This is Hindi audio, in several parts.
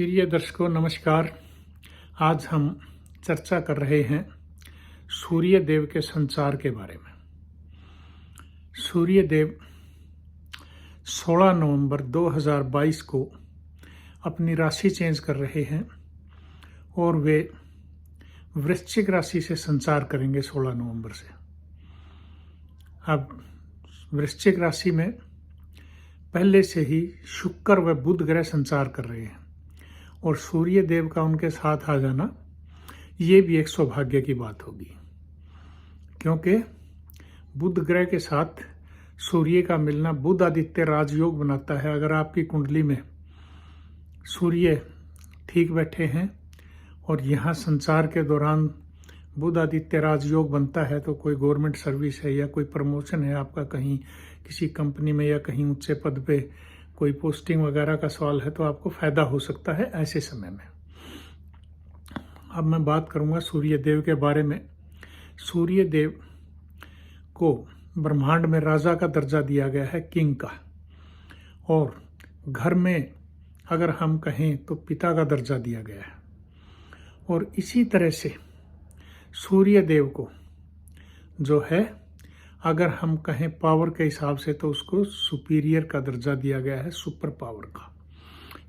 प्रिय दर्शकों नमस्कार। आज हम चर्चा कर रहे हैं सूर्य देव के संचार के बारे में। सूर्य देव 16 नवंबर 2022 को अपनी राशि चेंज कर रहे हैं और वे वृश्चिक राशि से संचार करेंगे 16 नवंबर से। अब वृश्चिक राशि में पहले से ही शुक्र व बुध ग्रह संचार कर रहे हैं और सूर्य देव का उनके साथ आ जाना ये भी एक सौभाग्य की बात होगी, क्योंकि बुध ग्रह के साथ सूर्य का मिलना बुध आदित्य राजयोग बनाता है। अगर आपकी कुंडली में सूर्य ठीक बैठे हैं और यहाँ संचार के दौरान बुध आदित्य राजयोग बनता है तो कोई गवर्नमेंट सर्विस है या कोई प्रमोशन है आपका कहीं किसी कंपनी में या कहीं ऊंचे पद पे कोई पोस्टिंग वगैरह का सवाल है तो आपको फायदा हो सकता है ऐसे समय में। अब मैं बात करूंगा सूर्य देव के बारे में। सूर्य देव को ब्रह्मांड में राजा का दर्जा दिया गया है, किंग का, और घर में अगर हम कहें तो पिता का दर्जा दिया गया है। और इसी तरह से सूर्य देव को जो है अगर हम कहें पावर के हिसाब से तो उसको सुपीरियर का दर्जा दिया गया है, सुपर पावर का,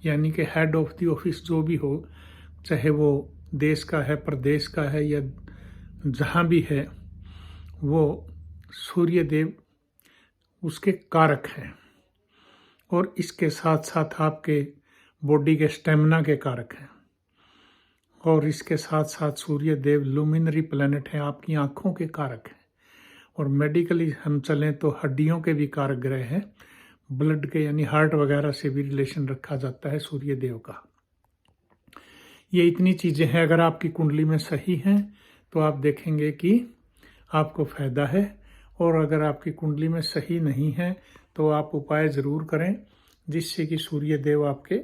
यानी कि हेड ऑफ द ऑफिस जो भी हो, चाहे वो देश का है, प्रदेश का है या जहाँ भी है, वो सूर्य देव उसके कारक हैं। और इसके साथ साथ आपके बॉडी के स्टेमिना के कारक हैं। और इसके साथ साथ सूर्य देव लुमिनरी प्लैनेट हैं, आपकी आंखों के कारक हैं। और मेडिकली हम चलें तो हड्डियों के भी कारक ग्रह हैं, ब्लड के यानी हार्ट वगैरह से भी रिलेशन रखा जाता है सूर्य देव का। ये इतनी चीज़ें हैं, अगर आपकी कुंडली में सही हैं तो आप देखेंगे कि आपको फायदा है। और अगर आपकी कुंडली में सही नहीं है तो आप उपाय ज़रूर करें जिससे कि सूर्य देव आपके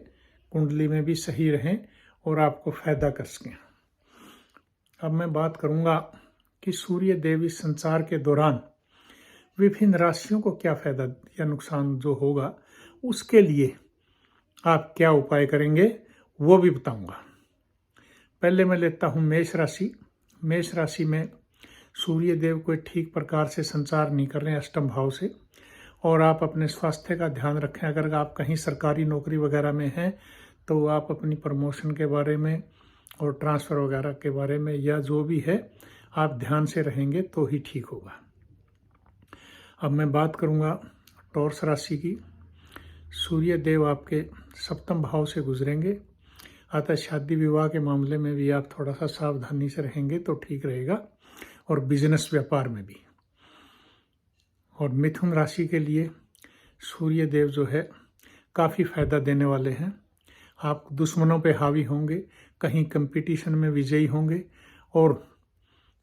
कुंडली में भी सही रहें और आपको फायदा कर सकें। अब मैं बात करूंगा कि सूर्य देव इस संचार के दौरान विभिन्न राशियों को क्या फायदा या नुकसान जो होगा उसके लिए आप क्या उपाय करेंगे वो भी बताऊंगा। पहले मैं लेता हूं मेष राशि। मेष राशि में सूर्य देव कोई ठीक प्रकार से संचार नहीं कर रहे हैं अष्टम भाव से, और आप अपने स्वास्थ्य का ध्यान रखें। अगर आप कहीं सरकारी नौकरी वगैरह में हैं तो आप अपनी प्रमोशन के बारे में और ट्रांसफ़र वगैरह के बारे में या जो भी है आप ध्यान से रहेंगे तो ही ठीक होगा। अब मैं बात करूंगा टॉरस राशि की। सूर्य देव आपके सप्तम भाव से गुजरेंगे, अतः शादी विवाह के मामले में भी आप थोड़ा सा सावधानी से रहेंगे तो ठीक रहेगा, और बिजनेस व्यापार में भी। और मिथुन राशि के लिए सूर्य देव जो है काफ़ी फायदा देने वाले हैं। आप दुश्मनों पे हावी होंगे, कहीं कंपटीशन में विजयी होंगे, और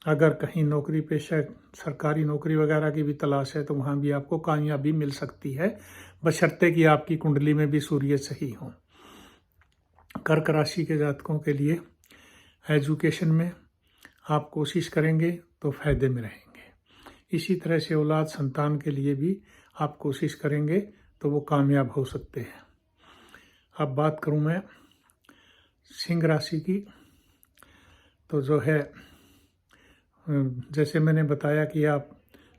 अगर कहीं नौकरी पेशा सरकारी नौकरी वगैरह की भी तलाश है तो वहाँ भी आपको कामयाबी मिल सकती है, बशर्ते कि आपकी कुंडली में भी सूर्य सही हो। कर्क राशि के जातकों के लिए एजुकेशन में आप कोशिश करेंगे तो फायदे में रहेंगे। इसी तरह से औलाद संतान के लिए भी आप कोशिश करेंगे तो वो कामयाब हो सकते हैं। अब बात करूं मैं सिंह राशि की, तो जो है जैसे मैंने बताया कि आप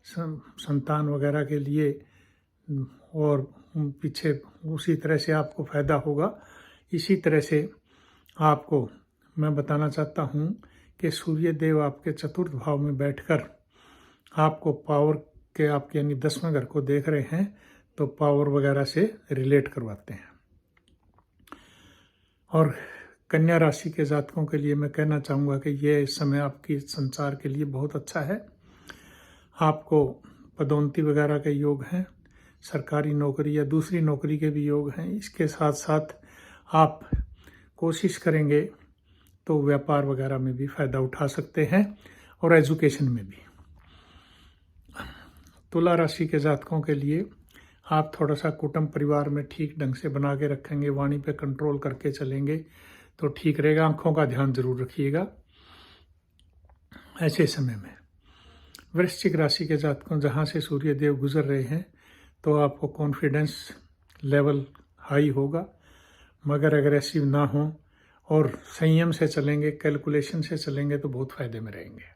संतान वगैरह के लिए और पीछे उसी तरह से आपको फ़ायदा होगा। इसी तरह से आपको मैं बताना चाहता हूँ कि सूर्य देव आपके चतुर्थ भाव में बैठकर आपको पावर के आपके यानी 10वें घर को देख रहे हैं तो पावर वगैरह से रिलेट करवाते हैं। और कन्या राशि के जातकों के लिए मैं कहना चाहूँगा कि ये समय आपकी संचार के लिए बहुत अच्छा है। आपको पदोन्नति वगैरह के योग हैं, सरकारी नौकरी या दूसरी नौकरी के भी योग हैं। इसके साथ साथ आप कोशिश करेंगे तो व्यापार वगैरह में भी फ़ायदा उठा सकते हैं और एजुकेशन में भी। तुला राशि के जातकों के लिए आप थोड़ा सा कुटुंब परिवार में ठीक ढंग से बना के रखेंगे, वाणी पे कंट्रोल करके चलेंगे तो ठीक रहेगा। आंखों का ध्यान जरूर रखिएगा ऐसे समय में। वृश्चिक राशि के जातकों जहाँ से सूर्य देव गुजर रहे हैं तो आपको कॉन्फिडेंस लेवल हाई होगा, मगर एग्रेसिव ना हो और संयम से चलेंगे, कैलकुलेशन से चलेंगे तो बहुत फायदे में रहेंगे।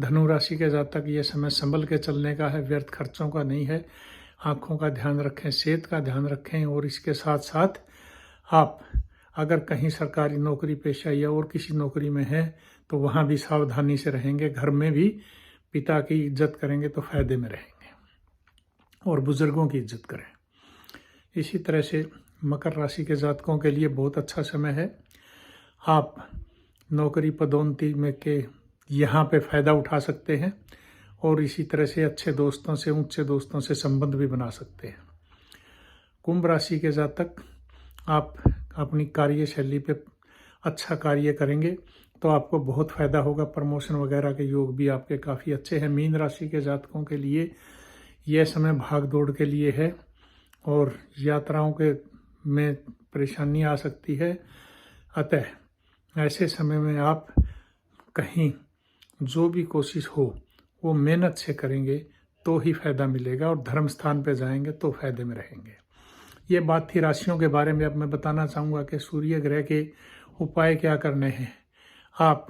धनु राशि के जातक ये समय संभल के चलने का है, व्यर्थ खर्चों का नहीं है। आँखों का ध्यान रखें, सेहत का ध्यान रखें और इसके साथ साथ आप अगर कहीं सरकारी नौकरी पेशा या और किसी नौकरी में है तो वहाँ भी सावधानी से रहेंगे। घर में भी पिता की इज्जत करेंगे तो फायदे में रहेंगे और बुजुर्गों की इज्जत करें। इसी तरह से मकर राशि के जातकों के लिए बहुत अच्छा समय है। आप नौकरी पदोन्नति में के यहाँ पे फ़ायदा उठा सकते हैं और इसी तरह से अच्छे दोस्तों से, ऊंचे दोस्तों से संबंध भी बना सकते हैं। कुंभ राशि के जातक आप अपनी कार्यशैली पे अच्छा कार्य करेंगे तो आपको बहुत फ़ायदा होगा। प्रमोशन वगैरह के योग भी आपके काफ़ी अच्छे हैं। मीन राशि के जातकों के लिए यह समय भाग दौड़ के लिए है और यात्राओं के में परेशानी आ सकती है। अतः ऐसे समय में आप कहीं जो भी कोशिश हो वो मेहनत से करेंगे तो ही फायदा मिलेगा और धर्म स्थान पे जाएंगे तो फायदे में रहेंगे। ये बात थी राशियों के बारे में। अब मैं बताना चाहूँगा कि सूर्य ग्रह के उपाय क्या करने हैं। आप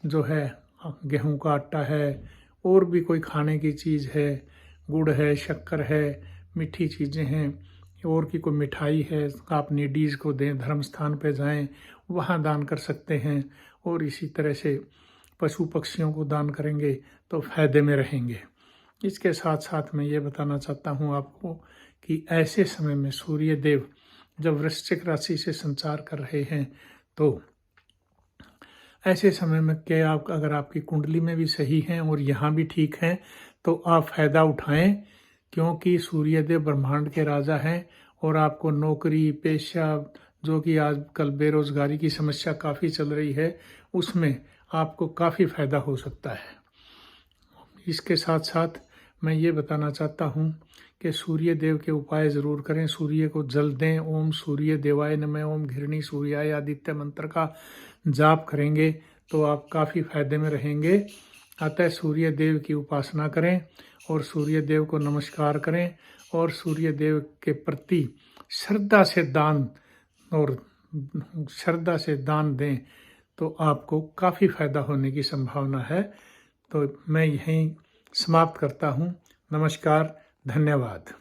जो है गेहूं का आटा है और भी कोई खाने की चीज़ है, गुड़ है, शक्कर है, मीठी चीज़ें हैं और की कोई मिठाई है, आप नीडीज़ को दें, धर्म स्थान पे जाएं, वहाँ दान कर सकते हैं। और इसी तरह से पशु पक्षियों को दान करेंगे तो फायदे में रहेंगे। इसके साथ साथ मैं ये बताना चाहता हूँ आपको कि ऐसे समय में सूर्य देव जब वृश्चिक राशि से संचार कर रहे हैं तो ऐसे समय में क्या आप अगर आपकी कुंडली में भी सही हैं और यहाँ भी ठीक हैं तो आप फ़ायदा उठाएं, क्योंकि सूर्यदेव ब्रह्मांड के राजा हैं और आपको नौकरी पेशा जो कि आजकल बेरोजगारी की समस्या काफ़ी चल रही है उसमें आपको काफ़ी फ़ायदा हो सकता है। इसके साथ साथ मैं ये बताना चाहता हूँ कि सूर्य देव के उपाय ज़रूर करें। सूर्य को जल दें, ओम सूर्य देवाय नमः, ओम घृणी सूर्याय आदित्य मंत्र का जाप करेंगे तो आप काफ़ी फायदे में रहेंगे। अतः सूर्य देव की उपासना करें और सूर्य देव को नमस्कार करें और सूर्य देव के प्रति श्रद्धा से दान दें तो आपको काफ़ी फायदा होने की संभावना है। तो मैं यहीं समाप्त करता हूँ। नमस्कार, धन्यवाद।